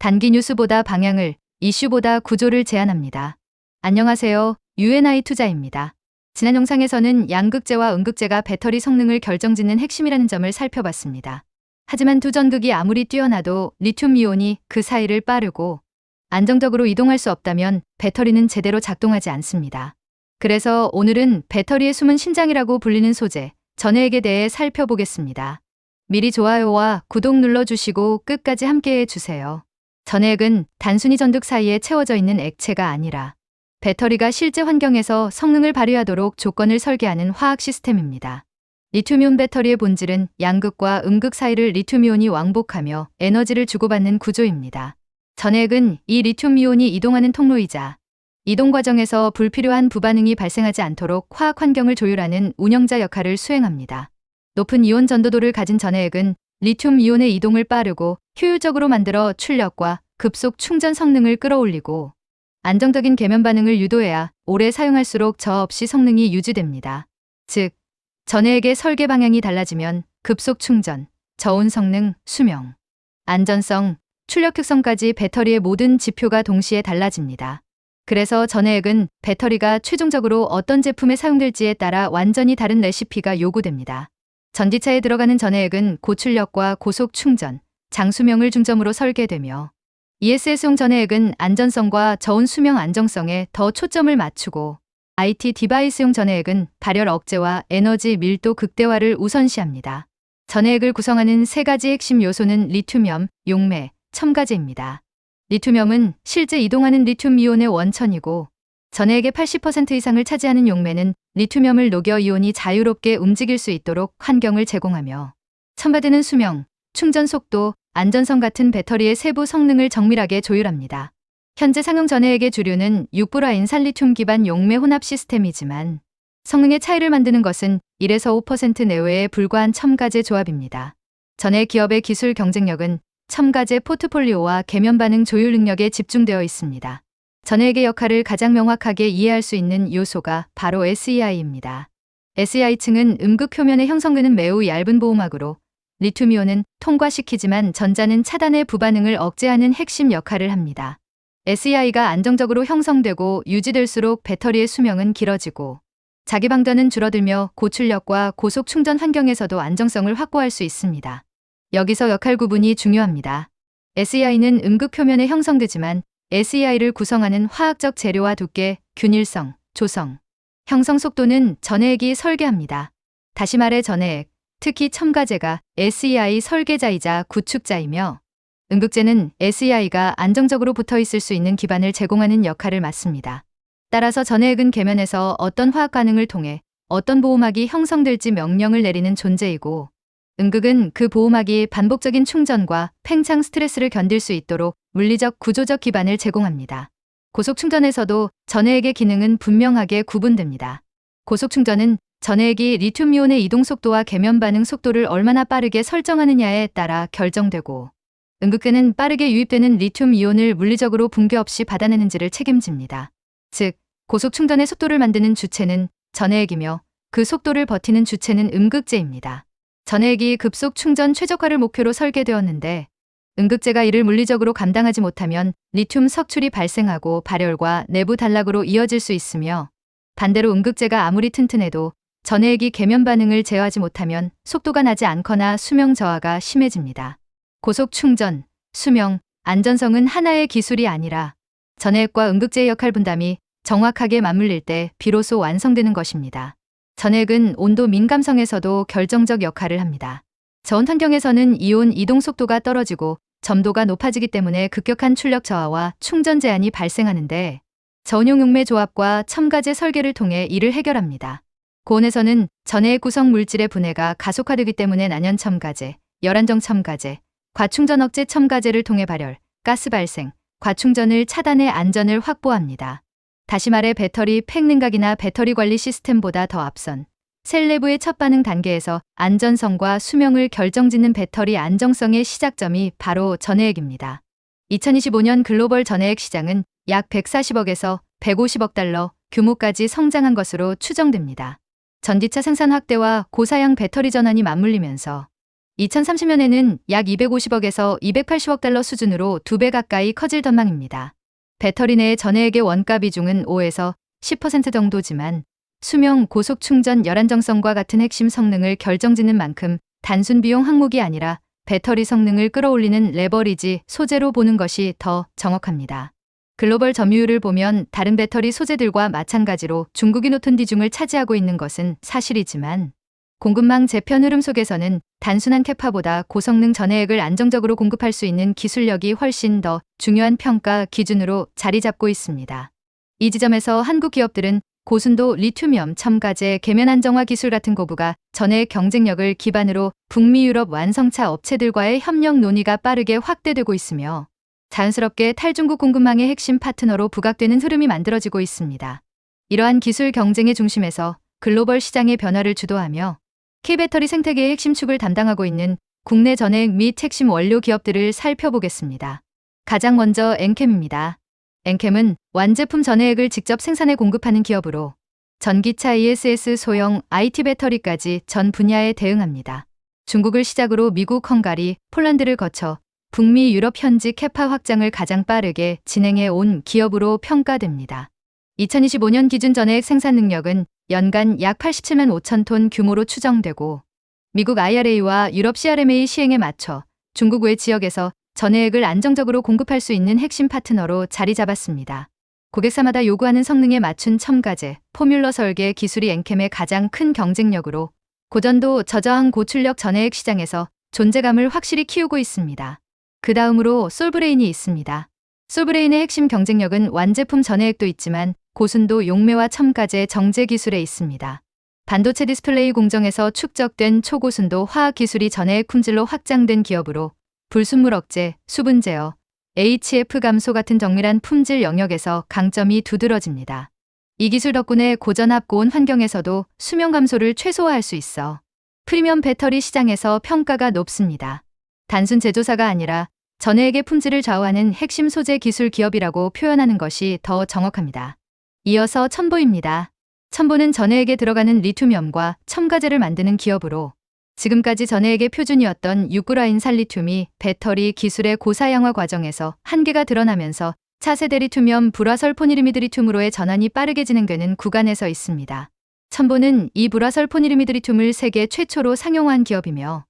단기 뉴스보다 방향을, 이슈보다 구조를 제안합니다. 안녕하세요. UNI 투자입니다. 지난 영상에서는 양극재와 음극재가 배터리 성능을 결정짓는 핵심이라는 점을 살펴봤습니다. 하지만 두 전극이 아무리 뛰어나도 리튬이온이 그 사이를 빠르고 안정적으로 이동할 수 없다면 배터리는 제대로 작동하지 않습니다. 그래서 오늘은 배터리의 숨은 심장이라고 불리는 소재, 전해액에 대해 살펴보겠습니다. 미리 좋아요와 구독 눌러주시고 끝까지 함께해 주세요. 전해액은 단순히 전극 사이에 채워져 있는 액체가 아니라 배터리가 실제 환경에서 성능을 발휘하도록 조건을 설계하는 화학 시스템입니다. 리튬이온 배터리의 본질은 양극과 음극 사이를 리튬이온이 왕복하며 에너지를 주고받는 구조입니다. 전해액은 이 리튬이온이 이동하는 통로이자 이동 과정에서 불필요한 부반응이 발생하지 않도록 화학 환경을 조율하는 운영자 역할을 수행합니다. 높은 이온 전도도를 가진 전해액은 리튬 이온의 이동을 빠르고 효율적으로 만들어 출력과 급속 충전 성능을 끌어올리고 안정적인 계면 반응을 유도해야 오래 사용할수록 저하 없이 성능이 유지됩니다. 즉, 전해액의 설계 방향이 달라지면 급속 충전, 저온 성능, 수명, 안전성, 출력 특성까지 배터리의 모든 지표가 동시에 달라집니다. 그래서 전해액은 배터리가 최종적으로 어떤 제품에 사용될지에 따라 완전히 다른 레시피가 요구됩니다. 전기차에 들어가는 전해액은 고출력과 고속 충전, 장수명을 중점으로 설계되며 ESS용 전해액은 안전성과 저온 수명 안정성에 더 초점을 맞추고 IT 디바이스용 전해액은 발열 억제와 에너지 밀도 극대화를 우선시합니다. 전해액을 구성하는 세 가지 핵심 요소는 리튬염, 용매, 첨가제입니다. 리튬염은 실제 이동하는 리튬이온의 원천이고 전해액의 80% 이상을 차지하는 용매는 리튬염을 녹여 이온이 자유롭게 움직일 수 있도록 환경을 제공하며 첨가제는 수명, 충전 속도, 안전성 같은 배터리의 세부 성능을 정밀하게 조율합니다. 현재 상용 전해액의 주류는 6브라인 산리튬 기반 용매 혼합 시스템이지만 성능의 차이를 만드는 것은 1에서 5% 내외에 불과한 첨가제 조합입니다. 전해액 기업의 기술 경쟁력은 첨가제 포트폴리오와 계면 반응 조율 능력에 집중되어 있습니다. 전해액의 역할을 가장 명확하게 이해할 수 있는 요소가 바로 SEI입니다. SEI층은 음극 표면에 형성되는 매우 얇은 보호막으로 리튬이온은 통과시키지만 전자는 차단의 부반응을 억제하는 핵심 역할을 합니다. SEI가 안정적으로 형성되고 유지될수록 배터리의 수명은 길어지고 자기 방전은 줄어들며 고출력과 고속 충전 환경에서도 안정성을 확보할 수 있습니다. 여기서 역할 구분이 중요합니다. SEI는 음극 표면에 형성되지만 SEI를 구성하는 화학적 재료와 두께, 균일성, 조성, 형성 속도는 전해액이 설계합니다. 다시 말해 전해액, 특히 첨가제가 SEI 설계자이자 구축자이며 음극재는 SEI가 안정적으로 붙어 있을 수 있는 기반을 제공하는 역할을 맡습니다. 따라서 전해액은 계면에서 어떤 화학 반응을 통해 어떤 보호막이 형성될지 명령을 내리는 존재이고 음극은 그 보호막이 반복적인 충전과 팽창 스트레스를 견딜 수 있도록 물리적 구조적 기반을 제공합니다. 고속 충전에서도 전해액의 기능은 분명하게 구분됩니다. 고속 충전은 전해액이 리튬이온의 이동 속도와 계면 반응 속도를 얼마나 빠르게 설정하느냐에 따라 결정되고 음극재는 빠르게 유입되는 리튬이온을 물리적으로 붕괴 없이 받아내는지를 책임집니다. 즉, 고속 충전의 속도를 만드는 주체는 전해액이며 그 속도를 버티는 주체는 음극재입니다. 전해액이 급속 충전 최적화를 목표로 설계되었는데 음극재가 이를 물리적으로 감당하지 못하면 리튬 석출이 발생하고 발열과 내부 단락으로 이어질 수 있으며 반대로 음극재가 아무리 튼튼해도 전해액이 계면 반응을 제어하지 못하면 속도가 나지 않거나 수명 저하가 심해집니다. 고속 충전, 수명, 안전성은 하나의 기술이 아니라 전해액과 음극재의 역할 분담이 정확하게 맞물릴 때 비로소 완성되는 것입니다. 전해액은 온도 민감성에서도 결정적 역할을 합니다. 저온 환경에서는 이온 이동 속도가 떨어지고 점도가 높아지기 때문에 급격한 출력 저하와 충전 제한이 발생하는데 저온용 용매 조합과 첨가제 설계를 통해 이를 해결합니다. 고온에서는 전해액 구성 물질의 분해가 가속화되기 때문에 난연 첨가제, 열안정 첨가제, 과충전 억제 첨가제를 통해 발열, 가스 발생, 과충전을 차단해 안전을 확보합니다. 다시 말해 배터리 팩 냉각이나 배터리 관리 시스템보다 더 앞선 셀 내부의 첫 반응 단계에서 안전성과 수명을 결정짓는 배터리 안정성의 시작점이 바로 전해액입니다. 2025년 글로벌 전해액 시장은 약 140억에서 150억 달러 규모까지 성장한 것으로 추정됩니다. 전기차 생산 확대와 고사양 배터리 전환이 맞물리면서 2030년에는 약 250억에서 280억 달러 수준으로 2배 가까이 커질 전망입니다. 배터리 내의 전해액의 원가 비중은 5에서 10% 정도지만 수명, 고속 충전, 열안정성과 같은 핵심 성능을 결정짓는 만큼 단순 비용 항목이 아니라 배터리 성능을 끌어올리는 레버리지 소재로 보는 것이 더 정확합니다. 글로벌 점유율을 보면 다른 배터리 소재들과 마찬가지로 중국이 높은 비중을 차지하고 있는 것은 사실이지만 공급망 재편 흐름 속에서는 단순한 캐파보다 고성능 전해액을 안정적으로 공급할 수 있는 기술력이 훨씬 더 중요한 평가 기준으로 자리 잡고 있습니다. 이 지점에서 한국 기업들은 고순도 리튬이온 첨가제 계면 안정화 기술 같은 고부가 전해액 경쟁력을 기반으로 북미 유럽 완성차 업체들과의 협력 논의가 빠르게 확대되고 있으며 자연스럽게 탈중국 공급망의 핵심 파트너로 부각되는 흐름이 만들어지고 있습니다. 이러한 기술 경쟁의 중심에서 글로벌 시장의 변화를 주도하며 K배터리 생태계의 핵심 축을 담당하고 있는 국내 전해액 및 핵심 원료 기업들을 살펴보겠습니다. 가장 먼저 엔캠입니다. 엔캠은 완제품 전해액을 직접 생산해 공급하는 기업으로 전기차 ESS 소형 IT 배터리까지 전 분야에 대응합니다. 중국을 시작으로 미국, 헝가리, 폴란드를 거쳐 북미, 유럽 현지 캐파 확장을 가장 빠르게 진행해 온 기업으로 평가됩니다. 2025년 기준 전해액 생산 능력은 연간 약 87만 5천 톤 규모로 추정되고 미국 IRA와 유럽 CRMA 시행에 맞춰 중국 외 지역에서 전해액을 안정적으로 공급할 수 있는 핵심 파트너로 자리 잡았습니다. 고객사마다 요구하는 성능에 맞춘 첨가제, 포뮬러 설계 기술이 엔캠의 가장 큰 경쟁력으로 고전도 저저항 고출력 전해액 시장에서 존재감을 확실히 키우고 있습니다. 그 다음으로 솔브레인이 있습니다. 솔브레인의 핵심 경쟁력은 완제품 전해액도 있지만 고순도 용매와 첨가제 정제 기술에 있습니다. 반도체 디스플레이 공정에서 축적된 초고순도 화학 기술이 전해액 품질로 확장된 기업으로 불순물 억제, 수분 제어, HF 감소 같은 정밀한 품질 영역에서 강점이 두드러집니다. 이 기술 덕분에 고전압 고온 환경에서도 수명 감소를 최소화할 수 있어 프리미엄 배터리 시장에서 평가가 높습니다. 단순 제조사가 아니라 전해액의 품질을 좌우하는 핵심 소재 기술 기업이라고 표현하는 것이 더 정확합니다. 이어서 첨보입니다. 첨보는 전해액에 들어가는 리튬이온과 첨가제를 만드는 기업으로 지금까지 전해액의 표준이었던 6구라인 산리튬이 배터리 기술의 고사양화 과정에서 한계가 드러나면서 차세대 리튬이온 불화설 포니르미드 리튬으로의 전환이 빠르게 진행되는 구간에서 있습니다. 첨보는 이 불화설 포니르미드 리튬을 세계 최초로 상용화한 기업이며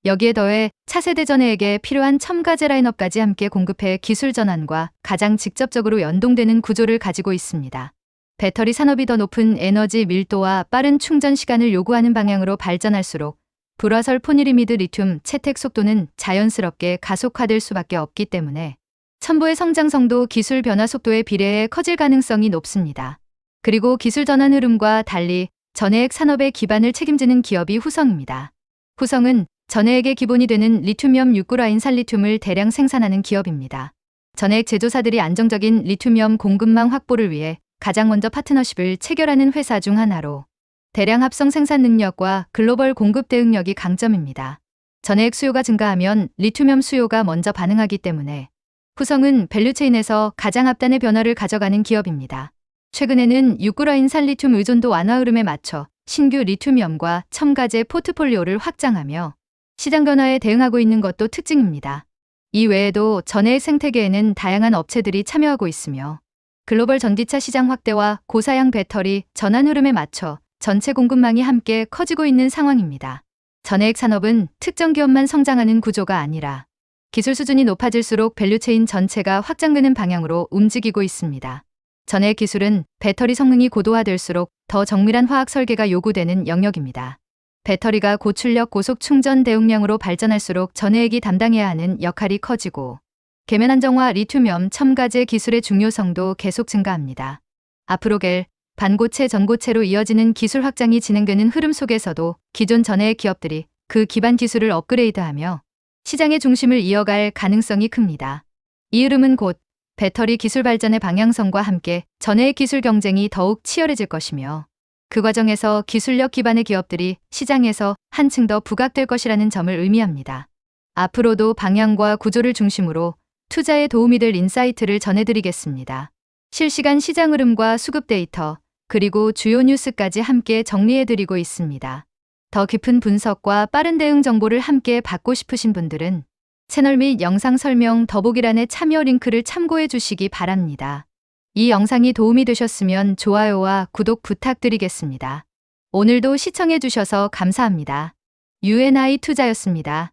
여기에 더해 차세대 전해액에 필요한 첨가제 라인업까지 함께 공급해 기술 전환과 가장 직접적으로 연동되는 구조를 가지고 있습니다. 배터리 산업이 더 높은 에너지 밀도와 빠른 충전 시간을 요구하는 방향으로 발전할수록 불화설 포니르미드 리튬 채택 속도는 자연스럽게 가속화될 수밖에 없기 때문에 첨보의 성장성도 기술 변화 속도에 비례해 커질 가능성이 높습니다. 그리고 기술 전환 흐름과 달리 전해액 산업의 기반을 책임지는 기업이 후성입니다. 후성은 전해액의 기본이 되는 리튬이온 6구라인 산리튬을 대량 생산하는 기업입니다. 전해액 제조사들이 안정적인 리튬이온 공급망 확보를 위해 가장 먼저 파트너십을 체결하는 회사 중 하나로 대량 합성 생산 능력과 글로벌 공급 대응력이 강점입니다. 전해액 수요가 증가하면 리튬이온 수요가 먼저 반응하기 때문에 후성은 밸류체인에서 가장 앞단의 변화를 가져가는 기업입니다. 최근에는 6구라인 산리튬 의존도 완화 흐름에 맞춰 신규 리튬이온과 첨가제 포트폴리오를 확장하며 시장 변화에 대응하고 있는 것도 특징입니다. 이 외에도 전해액 생태계에는 다양한 업체들이 참여하고 있으며 글로벌 전기차 시장 확대와 고사양 배터리 전환 흐름에 맞춰 전체 공급망이 함께 커지고 있는 상황입니다. 전해액 산업은 특정 기업만 성장하는 구조가 아니라 기술 수준이 높아질수록 밸류체인 전체가 확장되는 방향으로 움직이고 있습니다. 전해액 기술은 배터리 성능이 고도화될수록 더 정밀한 화학 설계가 요구되는 영역입니다. 배터리가 고출력 고속 충전 대용량으로 발전할수록 전해액이 담당해야 하는 역할이 커지고 계면 안정화 리튬이온 첨가제 기술의 중요성도 계속 증가합니다. 앞으로 겔, 반고체, 전고체로 이어지는 기술 확장이 진행되는 흐름 속에서도 기존 전해액 기업들이 그 기반 기술을 업그레이드하며 시장의 중심을 이어갈 가능성이 큽니다. 이 흐름은 곧 배터리 기술 발전의 방향성과 함께 전해액 기술 경쟁이 더욱 치열해질 것이며 그 과정에서 기술력 기반의 기업들이 시장에서 한층 더 부각될 것이라는 점을 의미합니다. 앞으로도 방향과 구조를 중심으로 투자에 도움이 될 인사이트를 전해드리겠습니다. 실시간 시장 흐름과 수급 데이터, 그리고 주요 뉴스까지 함께 정리해드리고 있습니다. 더 깊은 분석과 빠른 대응 정보를 함께 받고 싶으신 분들은 채널 및 영상 설명 더보기란의 참여 링크를 참고해 주시기 바랍니다. 이 영상이 도움이 되셨으면 좋아요와 구독 부탁드리겠습니다. 오늘도 시청해 주셔서 감사합니다. UNI 투자였습니다.